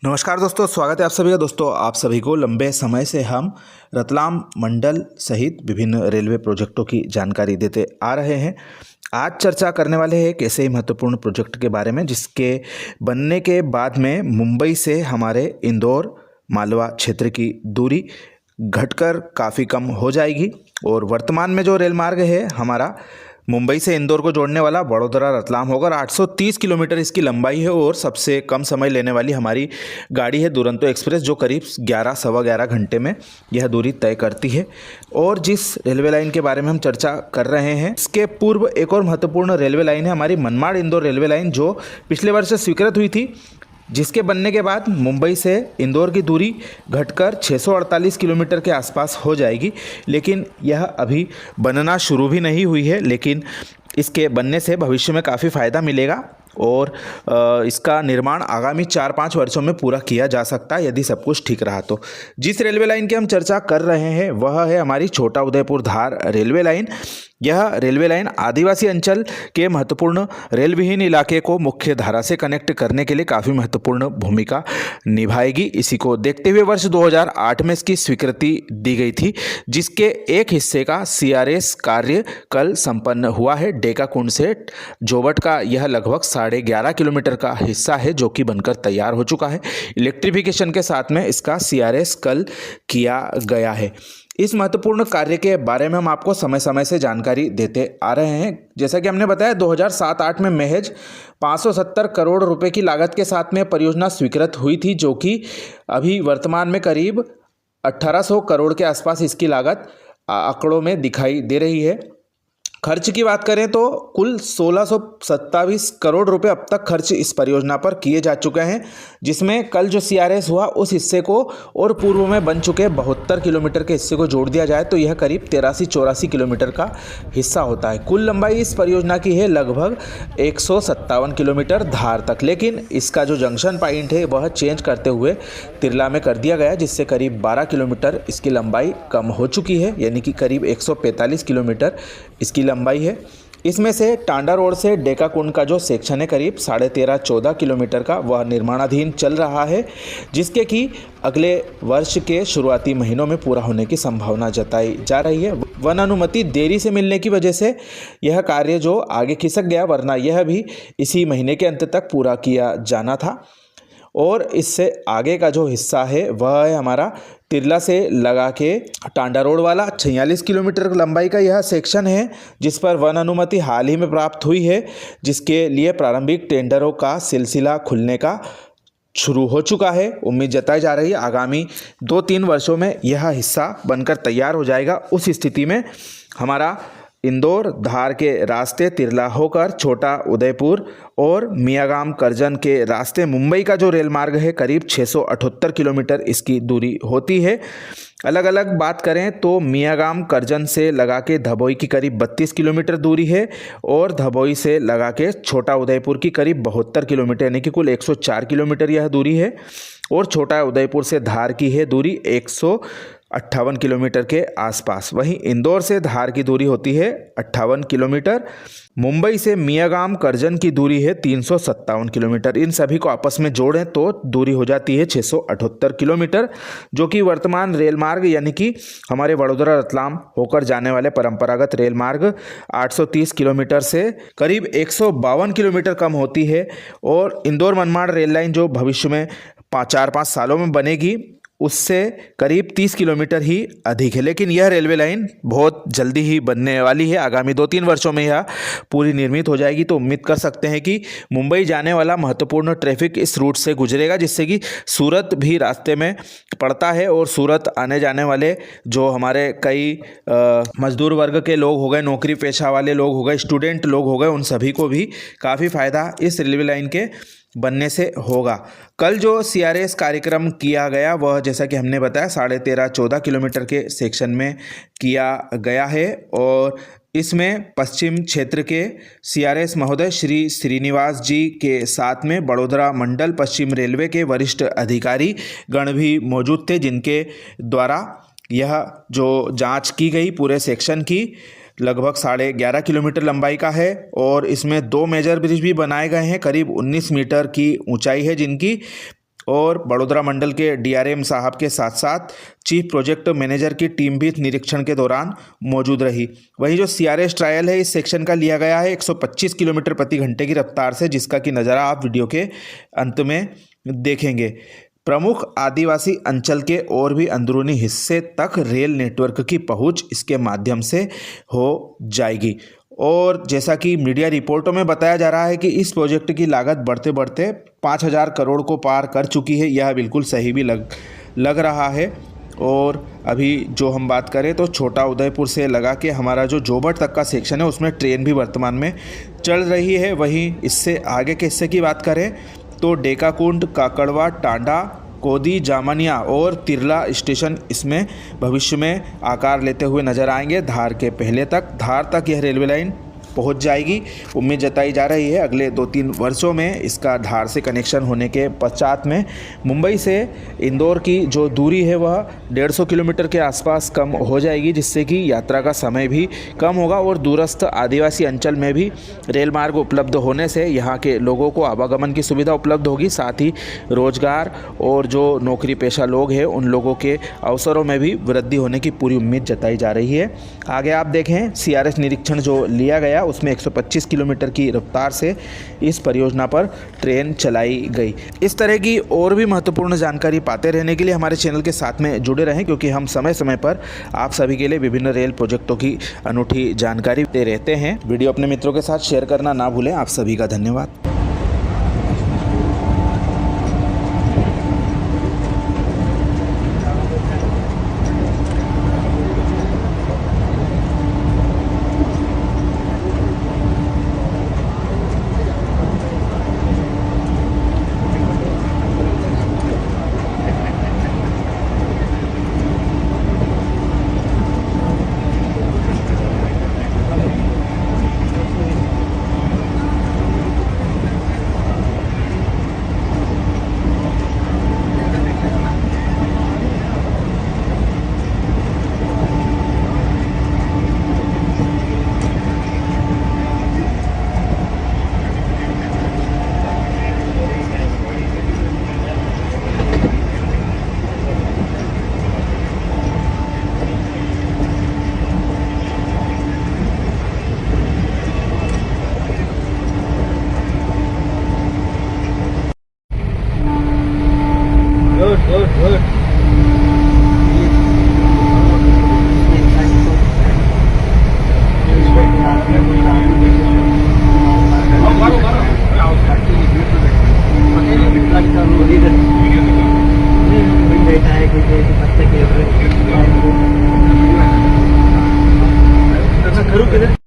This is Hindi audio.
नमस्कार दोस्तों, स्वागत है आप सभी का। दोस्तों, आप सभी को लंबे समय से हम रतलाम मंडल सहित विभिन्न रेलवे प्रोजेक्टों की जानकारी देते आ रहे हैं। आज चर्चा करने वाले हैं एक ऐसे ही महत्वपूर्ण प्रोजेक्ट के बारे में जिसके बनने के बाद में मुंबई से हमारे इंदौर मालवा क्षेत्र की दूरी घटकर काफ़ी कम हो जाएगी और वर्तमान में जो रेल मार्ग है हमारा मुंबई से इंदौर को जोड़ने वाला वडोदरा रतलाम होकर 830 किलोमीटर इसकी लंबाई है और सबसे कम समय लेने वाली हमारी गाड़ी है दुरंतो एक्सप्रेस, जो करीब 11-11.25 घंटे में यह दूरी तय करती है। और जिस रेलवे लाइन के बारे में हम चर्चा कर रहे हैं, इसके पूर्व एक और महत्वपूर्ण रेलवे लाइन है हमारी मनमाड़ इंदौर रेलवे लाइन, जो पिछले वर्ष स्वीकृत हुई थी, जिसके बनने के बाद मुंबई से इंदौर की दूरी घटकर 648 किलोमीटर के आसपास हो जाएगी। लेकिन यह अभी बनना शुरू भी नहीं हुई है, लेकिन इसके बनने से भविष्य में काफ़ी फ़ायदा मिलेगा और इसका निर्माण आगामी 4-5 वर्षों में पूरा किया जा सकता है यदि सब कुछ ठीक रहा तो। जिस रेलवे लाइन की हम चर्चा कर रहे हैं वह है हमारी छोटा उदयपुर धार रेलवे लाइन। यह रेलवे लाइन आदिवासी अंचल के महत्वपूर्ण रेल विहीन इलाके को मुख्य धारा से कनेक्ट करने के लिए काफ़ी महत्वपूर्ण भूमिका निभाएगी। इसी को देखते हुए वर्ष 2008 में इसकी स्वीकृति दी गई थी, जिसके एक हिस्से का CRS कार्य कल संपन्न हुआ है। डेकाकुंड से जोबट का यह लगभग 11.5 किलोमीटर का हिस्सा है जो कि बनकर तैयार हो चुका है। इलेक्ट्रिफिकेशन के साथ में इसका CRS कल किया गया है। इस महत्वपूर्ण कार्य के बारे में हम आपको समय समय से जानकारी देते आ रहे हैं। जैसा कि हमने बताया, 2007-8 में महज 570 करोड़ रुपए की लागत के साथ में परियोजना स्वीकृत हुई थी, जो कि अभी वर्तमान में करीब 1800 करोड़ के आसपास इसकी लागत आंकड़ों में दिखाई दे रही है। खर्च की बात करें तो कुल 1627 करोड़ रुपए अब तक खर्च इस परियोजना पर किए जा चुके हैं, जिसमें कल जो CRS हुआ उस हिस्से को और पूर्व में बन चुके 72 किलोमीटर के हिस्से को जोड़ दिया जाए तो यह करीब 83-84 किलोमीटर का हिस्सा होता है। कुल लंबाई इस परियोजना की है लगभग 157 किलोमीटर धार तक, लेकिन इसका जो जंक्शन पॉइंट है वह चेंज करते हुए तिरला में कर दिया गया, जिससे करीब 12 किलोमीटर इसकी लंबाई कम हो चुकी है, यानी कि करीब 145 किलोमीटर इसकी लंबाई है। इसमें से टांडा रोड से डेकाकुंड का जो सेक्शन है करीब 13.5-14 किलोमीटर का, वह निर्माणाधीन चल रहा है, जिसके कि अगले वर्ष के शुरुआती महीनों में पूरा होने की संभावना जताई जा रही है। वन अनुमति देरी से मिलने की वजह से यह कार्य जो आगे खिसक गया, वरना यह भी इसी महीने के अंत तक पूरा किया जाना था। और इससे आगे का जो हिस्सा है वह है हमारा तिरला से लगा के टांडा रोड वाला 46 किलोमीटर लंबाई का यह सेक्शन है, जिस पर वन अनुमति हाल ही में प्राप्त हुई है, जिसके लिए प्रारंभिक टेंडरों का सिलसिला खुलने का शुरू हो चुका है। उम्मीद जताई जा रही है आगामी 2-3 वर्षों में यह हिस्सा बनकर तैयार हो जाएगा। उस स्थिति में हमारा इंदौर धार के रास्ते तिरला होकर छोटा उदयपुर और मियागाम करजन के रास्ते मुंबई का जो रेल मार्ग है करीब 678 किलोमीटर इसकी दूरी होती है। अलग अलग बात करें तो मियागाम करजन से लगा के धबोई की करीब 32 किलोमीटर दूरी है और धबोई से लगा के छोटा उदयपुर की करीब 72 किलोमीटर, यानी कि कुल 104 किलोमीटर यह दूरी है। और छोटा उदयपुर से धार की है दूरी 158 किलोमीटर के आसपास। वहीं इंदौर से धार की दूरी होती है 58 किलोमीटर। मुंबई से मियागाम करजन की दूरी है 357 किलोमीटर। इन सभी को आपस में जोड़ें तो दूरी हो जाती है 678 किलोमीटर, जो कि वर्तमान रेल मार्ग यानी कि हमारे वडोदरा रतलाम होकर जाने वाले परंपरागत रेल मार्ग 830 किलोमीटर से करीब 152 किलोमीटर कम होती है। और इंदौर मनमाड़ रेल लाइन जो भविष्य में 4-5 सालों में बनेगी उससे करीब 30 किलोमीटर ही अधिक है। लेकिन यह रेलवे लाइन बहुत जल्दी ही बनने वाली है, आगामी 2-3 वर्षों में यह पूरी निर्मित हो जाएगी। तो उम्मीद कर सकते हैं कि मुंबई जाने वाला महत्वपूर्ण ट्रैफिक इस रूट से गुजरेगा, जिससे कि सूरत भी रास्ते में पड़ता है और सूरत आने जाने वाले जो हमारे कई मजदूर वर्ग के लोग हो गए, नौकरी पेशा वाले लोग हो गए, स्टूडेंट लोग हो गए, उन सभी को भी काफ़ी फ़ायदा इस रेलवे लाइन के बनने से होगा। कल जो CRS कार्यक्रम किया गया वह जैसा कि हमने बताया 13.5-14 किलोमीटर के सेक्शन में किया गया है और इसमें पश्चिम क्षेत्र के CRS महोदय श्री श्रीनिवास जी के साथ में बड़ोदरा मंडल पश्चिम रेलवे के वरिष्ठ अधिकारी गण भी मौजूद थे, जिनके द्वारा यह जो जांच की गई पूरे सेक्शन की लगभग 11.5 किलोमीटर लंबाई का है और इसमें 2 मेजर ब्रिज भी बनाए गए हैं। करीब 19 मीटर की ऊंचाई है जिनकी, और बड़ोदरा मंडल के डीआरएम साहब के साथ साथ चीफ प्रोजेक्ट मैनेजर की टीम भी निरीक्षण के दौरान मौजूद रही। वहीं जो सीआरएस ट्रायल है इस सेक्शन का लिया गया है 125 किलोमीटर प्रति घंटे की रफ्तार से, जिसका कि नज़ारा आप वीडियो के अंत में देखेंगे। प्रमुख आदिवासी अंचल के और भी अंदरूनी हिस्से तक रेल नेटवर्क की पहुंच इसके माध्यम से हो जाएगी। और जैसा कि मीडिया रिपोर्टों में बताया जा रहा है कि इस प्रोजेक्ट की लागत बढ़ते बढ़ते 5,000 करोड़ को पार कर चुकी है। यह बिल्कुल सही भी लग रहा है। और अभी जो हम बात करें तो छोटा उदयपुर से लगा के हमारा जो जोबट तक का सेक्शन है उसमें ट्रेन भी वर्तमान में चल रही है। वहीं इससे आगे के हिस्से की बात करें तो डेकाकुंड, काकड़वा, टांडा, कोदी, जामनिया और तिरला स्टेशन इसमें भविष्य में आकार लेते हुए नजर आएंगे। धार के पहले तक, धार तक यह रेलवे लाइन पहुंच जाएगी। उम्मीद जताई जा रही है अगले 2-3 वर्षों में इसका धार से कनेक्शन होने के पश्चात में मुंबई से इंदौर की जो दूरी है वह 150 किलोमीटर के आसपास कम हो जाएगी, जिससे कि यात्रा का समय भी कम होगा। और दूरस्थ आदिवासी अंचल में भी रेल मार्ग उपलब्ध होने से यहाँ के लोगों को आवागमन की सुविधा उपलब्ध होगी। साथ ही रोजगार और जो नौकरी पेशा लोग हैं उन लोगों के अवसरों में भी वृद्धि होने की पूरी उम्मीद जताई जा रही है। आगे आप देखें सीआरएस निरीक्षण जो लिया गया उसमें 125 किलोमीटर की रफ्तार से इस परियोजना पर ट्रेन चलाई गई। इस तरह की और भी महत्वपूर्ण जानकारी पाते रहने के लिए हमारे चैनल के साथ में जुड़े रहें, क्योंकि हम समय समय पर आप सभी के लिए विभिन्न रेल प्रोजेक्टों की अनूठी जानकारी दे रहते हैं। वीडियो अपने मित्रों के साथ शेयर करना ना भूलें। आप सभी का धन्यवाद। Good.